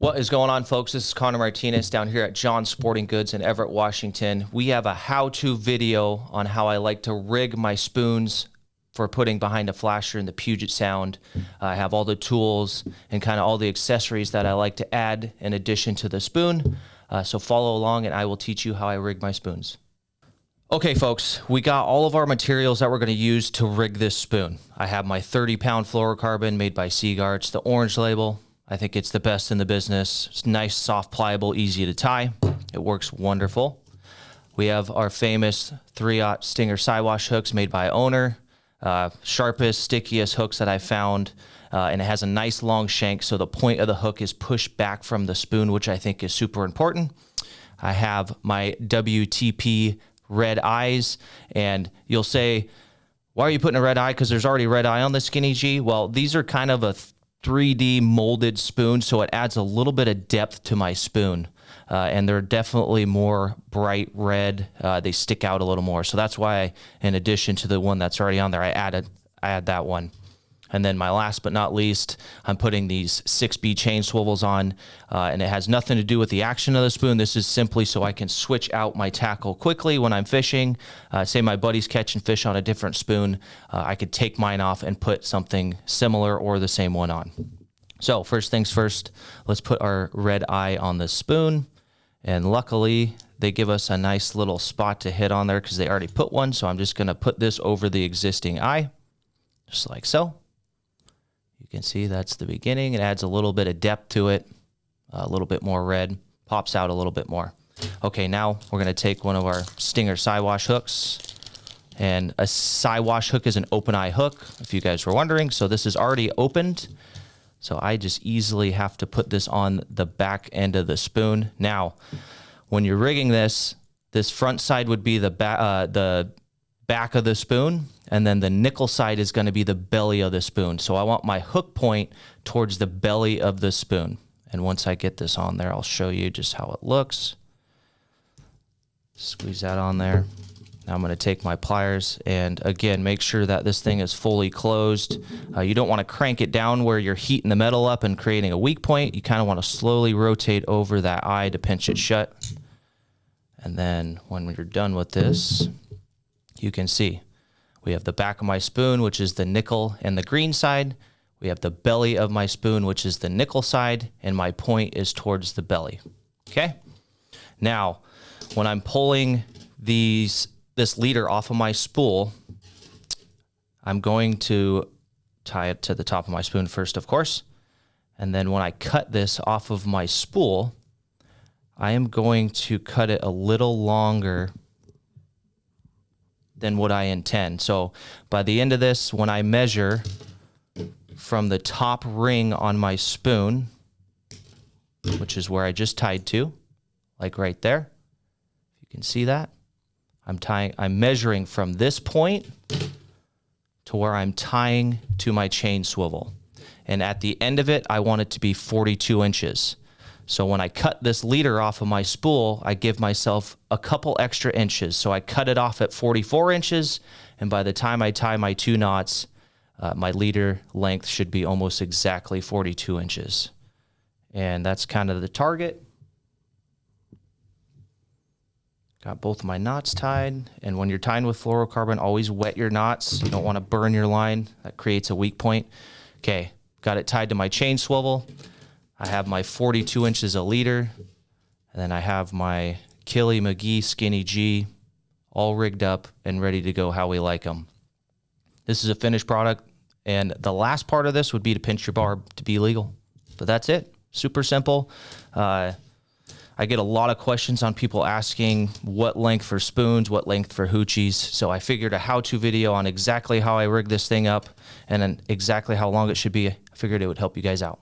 What is going on, folks? This is Connor Martinez down here at John's Sporting Goods in Everett, Washington. We have a how-to video on how I like to rig my spoons for putting behind a flasher in the Puget Sound. I have all the tools and kind of all the accessories that I like to add in addition to the spoon. So follow along and I will teach you how I rig my spoons. Okay, folks, we got all of our materials that we're going to use to rig this spoon. I have my 30-pound fluorocarbon made by Seaguar. It's the orange label. I think it's the best in the business. It's nice, soft, pliable, easy to tie. It works wonderful. We have our famous 3/0 Stinger Siwash hooks made by Owner. Sharpest, stickiest hooks that I found. And it has a nice long shank, so the point of the hook is pushed back from the spoon, which I think is super important. I have my WTP red eyes, and you'll say, why are you putting a red eye? Because there's already red eye on the Skinny G. Well, these are kind of a 3D molded spoon, so it adds a little bit of depth to my spoon. And they're definitely more bright red. They stick out a little more. So that's why, in addition to the one that's already on there, I add that one. And then my last but not least, I'm putting these 6B chain swivels on, and it has nothing to do with the action of the spoon. This is simply so I can switch out my tackle quickly when I'm fishing. Say my buddy's catching fish on a different spoon, I could take mine off and put something similar or the same one on. So first things first, let's put our red eye on the spoon. And luckily, they give us a nice little spot to hit on there because they already put one. So I'm just going to put this over the existing eye, just like so. You can see that's the beginning. It adds a little bit of depth to it, a little bit more red, pops out a little bit more. Okay, now we're going to take one of our Stinger Siwash hooks. And a Siwash hook is an open eye hook, if you guys were wondering. So this is already opened. So I just easily have to put this on the back end of the spoon. Now, when you're rigging this, this front side would be the back of the spoon, and then the nickel side is going to be the belly of the spoon. So I want my hook point towards the belly of the spoon. And once I get this on there, I'll show you just how it looks. Squeeze that on there. Now I'm going to take my pliers and, again, make sure that this thing is fully closed. You don't want to crank it down where you're heating the metal up and creating a weak point. You kind of want to slowly rotate over that eye to pinch it shut. And then when you're done with this, you can see we have the back of my spoon, which is the nickel and the green side. We have the belly of my spoon, which is the nickel side, and my point is towards the belly. Okay? Now, when I'm pulling this leader off of my spool, I'm going to tie it to the top of my spoon first, of course. And then when I cut this off of my spool, I am going to cut it a little longer than what I intend. So by the end of this, when I measure from the top ring on my spoon, which is where I just tied to, like right there, you can see that, I'm measuring from this point to where I'm tying to my chain swivel. And at the end of it, I want it to be 42 inches. So when I cut this leader off of my spool, I give myself a couple extra inches. So I cut it off at 44 inches, and by the time I tie my 2 knots, my leader length should be almost exactly 42 inches. And that's kind of the target. Got both my knots tied, and when you're tying with fluorocarbon, always wet your knots. You don't want to burn your line. That creates a weak point. Okay, got it tied to my chain swivel. I have my 42 inches a leader, and then I have my Killy McGee Skinny G all rigged up and ready to go how we like them. This is a finished product, and the last part of this would be to pinch your barb to be legal. But that's it. Super simple. I get a lot of questions on people asking what length for spoons, what length for hoochies. So I figured a how-to video on exactly how I rig this thing up and then exactly how long it should be. I figured it would help you guys out.